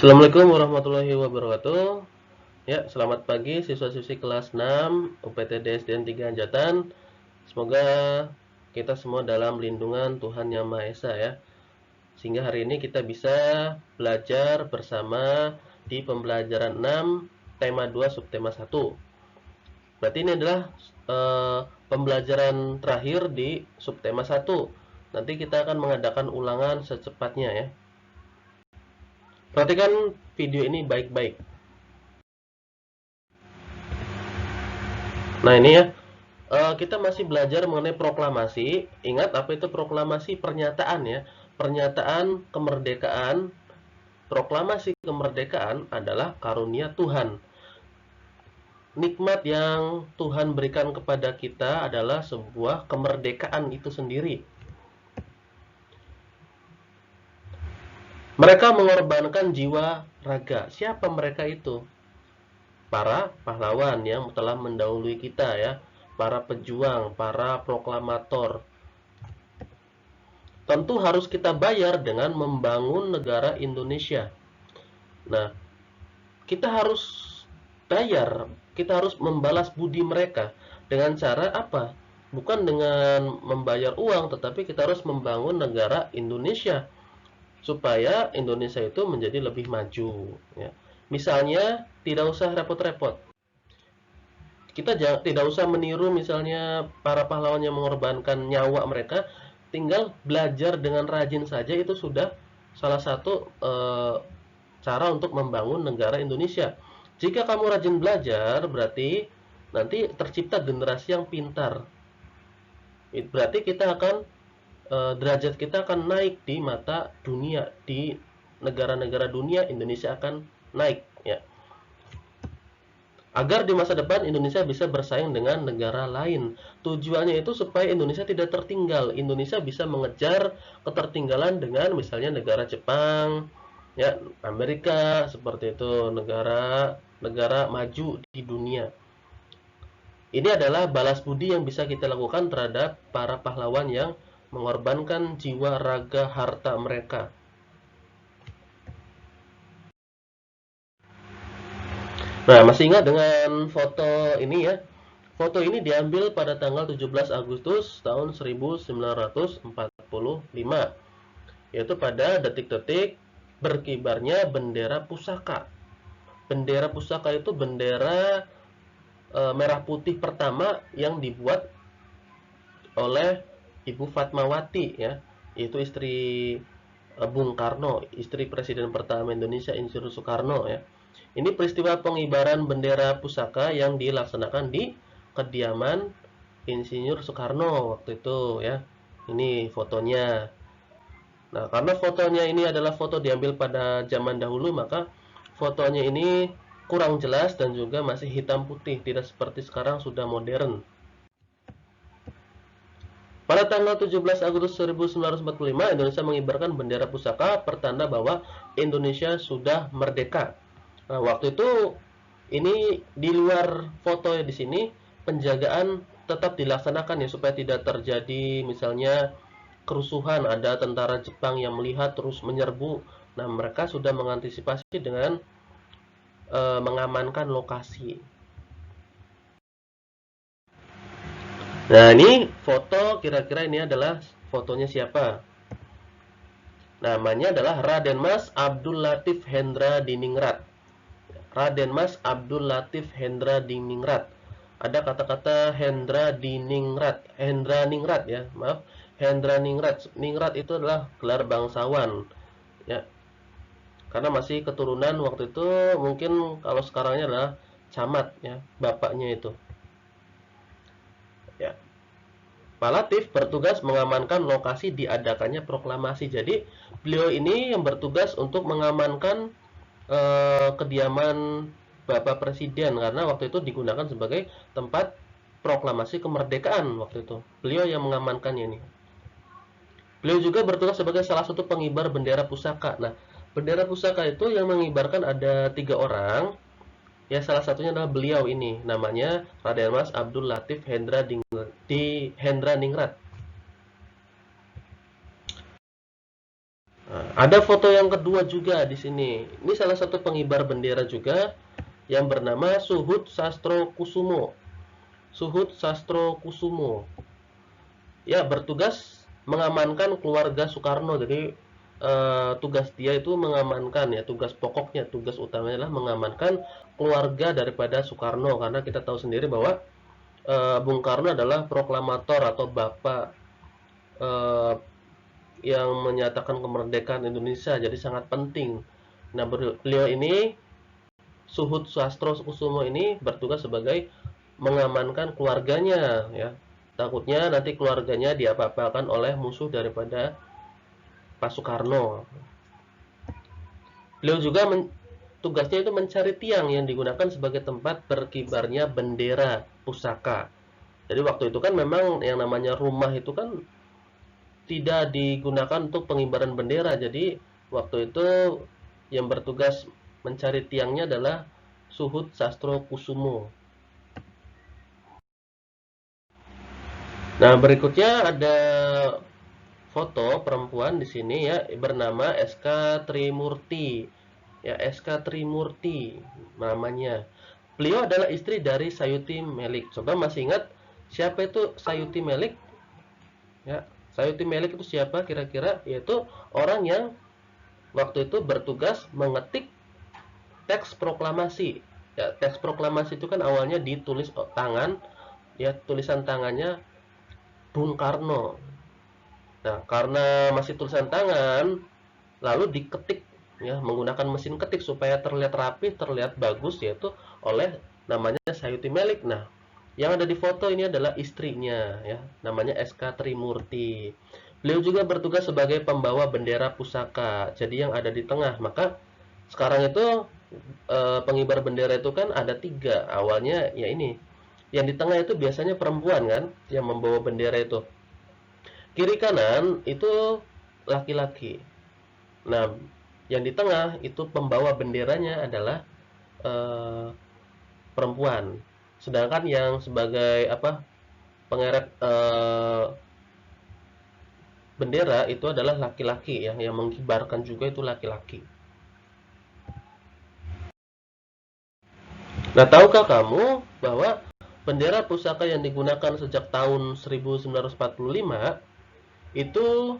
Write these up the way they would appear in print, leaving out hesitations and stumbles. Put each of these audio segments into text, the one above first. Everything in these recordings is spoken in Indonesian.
Assalamualaikum warahmatullahi wabarakatuh. Ya, selamat pagi siswa-siswi kelas 6 UPTD SDN 3 Anjatan. Semoga kita semua dalam lindungan Tuhan Yang Maha Esa ya. Sehingga hari ini kita bisa belajar bersama di pembelajaran 6 tema 2 subtema 1. Berarti ini adalah pembelajaran terakhir di subtema 1. Nanti kita akan mengadakan ulangan secepatnya ya. Perhatikan video ini baik-baik. Nah, ini ya. Kita masih belajar mengenai proklamasi. Ingat apa itu proklamasi? Pernyataan ya. Pernyataan kemerdekaan. Proklamasi kemerdekaan adalah karunia Tuhan. Nikmat yang Tuhan berikan kepada kita adalah sebuah kemerdekaan itu sendiri. Mereka mengorbankan jiwa raga. Siapa mereka itu? Para pahlawan yang telah mendahului kita ya. Para pejuang, para proklamator. Tentu harus kita bayar dengan membangun negara Indonesia. Nah, kita harus bayar, kita harus membalas budi mereka dengan cara apa? Bukan dengan membayar uang, tetapi kita harus membangun negara Indonesia supaya Indonesia itu menjadi lebih maju. Ya. Misalnya, tidak usah repot-repot. Kita tidak usah meniru misalnya para pahlawan yang mengorbankan nyawa mereka, tinggal belajar dengan rajin saja itu sudah salah satu cara untuk membangun negara Indonesia. Jika kamu rajin belajar, berarti nanti tercipta generasi yang pintar. Berarti kita akan derajat kita akan naik di mata dunia, di negara-negara dunia Indonesia akan naik ya. Agar di masa depan Indonesia bisa bersaing dengan negara lain. Tujuannya itu supaya Indonesia tidak tertinggal. Indonesia bisa mengejar ketertinggalan dengan misalnya negara Jepang, ya, Amerika, seperti itu, negara-negara maju di dunia. Ini adalah balas budi yang bisa kita lakukan terhadap para pahlawan yang mengorbankan jiwa, raga, harta mereka. Nah, masih ingat dengan foto ini ya? Foto ini diambil pada tanggal 17 Agustus tahun 1945, yaitu pada detik-detik berkibarnya bendera pusaka. Bendera pusaka itu bendera merah putih pertama yang dibuat oleh Ibu Fatmawati ya, yaitu istri Bung Karno, istri Presiden pertama Indonesia Insinyur Soekarno ya. Ini peristiwa pengibaran bendera pusaka yang dilaksanakan di kediaman Insinyur Soekarno waktu itu ya. Ini fotonya. Nah, karena fotonya ini adalah foto diambil pada zaman dahulu, maka fotonya ini kurang jelas dan juga masih hitam putih, tidak seperti sekarang sudah modern. Pada tanggal 17 Agustus 1945, Indonesia mengibarkan bendera pusaka pertanda bahwa Indonesia sudah merdeka. Nah, waktu itu ini di luar foto di sini penjagaan tetap dilaksanakan ya supaya tidak terjadi misalnya kerusuhan, ada tentara Jepang yang melihat terus menyerbu. Nah, mereka sudah mengantisipasi dengan mengamankan lokasi. Nah, ini foto kira-kira ini adalah fotonya siapa? Namanya adalah Raden Mas Abdul Latif Hendra Diningrat. Raden Mas Abdul Latif Hendra Diningrat. Ada kata-kata Hendra Diningrat, Hendra Ningrat ya, maaf, Hendra Ningrat. Ningrat itu adalah gelar bangsawan ya. Karena masih keturunan waktu itu, mungkin kalau sekarangnya adalah camat ya, bapaknya itu. Ya. Pak Latif bertugas mengamankan lokasi diadakannya proklamasi. Jadi beliau ini yang bertugas untuk mengamankan kediaman Bapak Presiden karena waktu itu digunakan sebagai tempat proklamasi kemerdekaan waktu itu. Beliau yang mengamankannya ini. Beliau juga bertugas sebagai salah satu pengibar bendera pusaka. Nah, bendera pusaka itu yang mengibarkan ada 3 orang. Ya, salah satunya adalah beliau ini, namanya Raden Mas Abdul Latif Hendra Ningrat. Nah, ada foto yang kedua juga di sini. Ini salah satu pengibar bendera juga yang bernama Suhut Sastrokusumo. Suhut Sastrokusumo. Ya, bertugas mengamankan keluarga Soekarno. Jadi tugas dia itu mengamankan, ya, tugas pokoknya, tugas utamanya adalah mengamankan keluarga daripada Soekarno, karena kita tahu sendiri bahwa Bung Karno adalah proklamator atau bapak eh, yang menyatakan kemerdekaan Indonesia, jadi sangat penting. Nah, beliau ini, Suhut Sastrokusumo ini bertugas sebagai mengamankan keluarganya, ya. Takutnya nanti keluarganya diapa-apakan oleh musuh daripada Pak Soekarno. Beliau juga tugasnya itu mencari tiang yang digunakan sebagai tempat berkibarnya bendera pusaka. Jadi waktu itu kan memang yang namanya rumah itu kan tidak digunakan untuk pengibaran bendera. Jadi waktu itu yang bertugas mencari tiangnya adalah Suhut Sastrokusumo. Nah, berikutnya ada foto perempuan di sini, ya, bernama SK Trimurti. Ya, SK Trimurti namanya. Beliau adalah istri dari Sayuti Melik. Coba masih ingat siapa itu Sayuti Melik? Ya, Sayuti Melik itu siapa kira-kira? Yaitu orang yang waktu itu bertugas mengetik teks proklamasi. Ya, teks proklamasi itu kan awalnya ditulis tangan, ya, tulisan tangannya Bung Karno. Nah, karena masih tulisan tangan, lalu diketik, ya, menggunakan mesin ketik supaya terlihat rapi, terlihat bagus, yaitu oleh namanya Sayuti Melik. Nah, yang ada di foto ini adalah istrinya, ya, namanya SK Trimurti. Beliau juga bertugas sebagai pembawa bendera pusaka, jadi yang ada di tengah. Maka sekarang itu pengibar bendera itu kan ada tiga. Awalnya ya ini, yang di tengah itu biasanya perempuan kan, yang membawa bendera itu. Kiri kanan itu laki-laki. Nah, yang di tengah itu pembawa benderanya adalah eh, perempuan. Sedangkan yang sebagai apa, pengerek bendera itu adalah laki-laki, ya, yang mengibarkan juga itu laki-laki. Nah, tahukah kamu bahwa bendera pusaka yang digunakan sejak tahun 1945 itu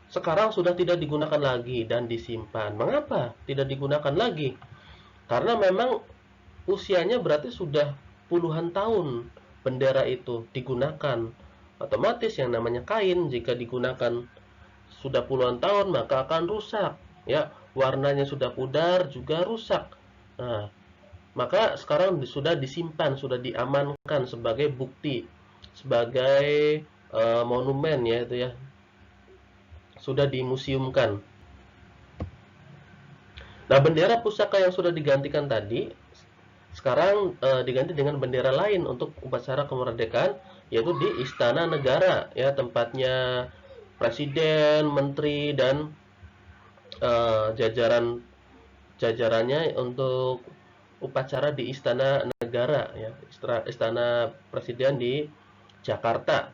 sekarang sudah tidak digunakan lagi dan disimpan. Mengapa tidak digunakan lagi? Karena memang usianya berarti sudah puluhan tahun bendera itu digunakan. Otomatis yang namanya kain jika digunakan sudah puluhan tahun maka akan rusak, ya, warnanya sudah pudar juga rusak. Nah, maka sekarang sudah disimpan, sudah diamankan sebagai bukti, sebagai monumen, ya, itu ya, sudah dimuseumkan. Nah, bendera pusaka yang sudah digantikan tadi sekarang diganti dengan bendera lain untuk upacara kemerdekaan, yaitu di Istana Negara, ya, tempatnya presiden, menteri, dan jajaran jajarannya untuk upacara di Istana Negara, ya, Istana Presiden di Jakarta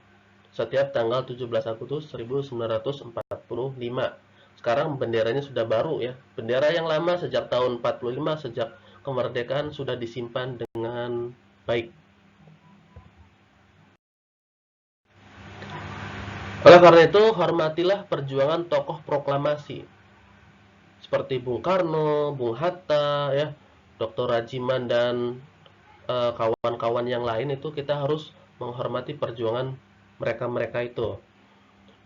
setiap tanggal 17 Agustus 1945. Sekarang benderanya sudah baru, ya. Bendera yang lama sejak tahun 45, sejak kemerdekaan, sudah disimpan dengan baik. Oleh karena itu, hormatilah perjuangan tokoh proklamasi seperti Bung Karno, Bung Hatta, ya, Dr. Rajiman, dan kawan-kawan yang lain. Itu kita harus menghormati perjuangan mereka-mereka itu.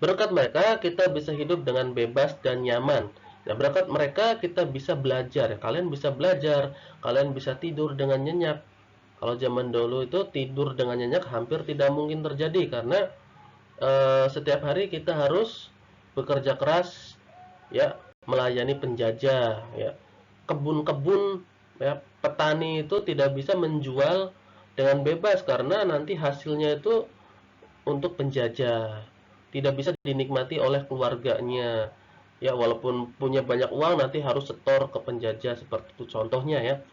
Berkat mereka kita bisa hidup dengan bebas dan nyaman. Nah, berkat mereka kita bisa belajar. Kalian bisa belajar, kalian bisa tidur dengan nyenyak. Kalau zaman dulu itu tidur dengan nyenyak hampir tidak mungkin terjadi, karena setiap hari kita harus bekerja keras, ya, melayani penjajah, ya. Kebun-kebun, ya, petani itu tidak bisa menjual dengan bebas karena nanti hasilnya itu untuk penjajah, tidak bisa dinikmati oleh keluarganya, ya, walaupun punya banyak uang nanti harus setor ke penjajah, seperti itu contohnya, ya.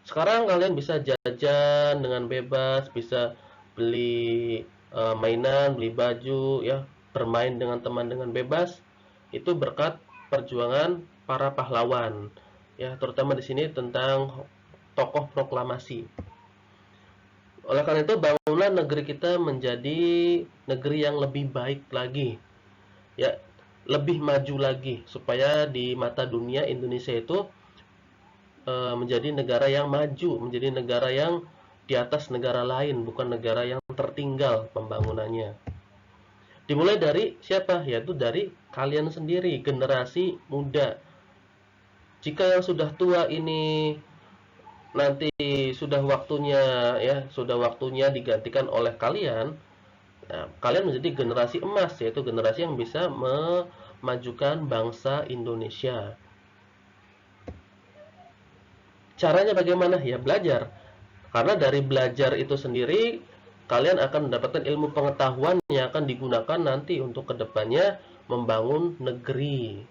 Sekarang kalian bisa jajan dengan bebas, bisa beli mainan, beli baju, ya, bermain dengan teman dengan bebas. Itu berkat perjuangan para pahlawan, ya, terutama di sini tentang tokoh proklamasi. Oleh karena itu, bangunlah negeri kita menjadi negeri yang lebih baik lagi, ya, lebih maju lagi, supaya di mata dunia Indonesia itu menjadi negara yang maju, menjadi negara yang di atas negara lain, bukan negara yang tertinggal pembangunannya. Dimulai dari siapa? Yaitu dari kalian sendiri, generasi muda. Jika yang sudah tua ini nanti sudah waktunya, ya, sudah waktunya digantikan oleh kalian, nah, kalian menjadi generasi emas, yaitu generasi yang bisa memajukan bangsa Indonesia. Caranya bagaimana? Ya belajar. Karena dari belajar itu sendiri, kalian akan mendapatkan ilmu pengetahuan yang akan digunakan nanti untuk kedepannya membangun negeri.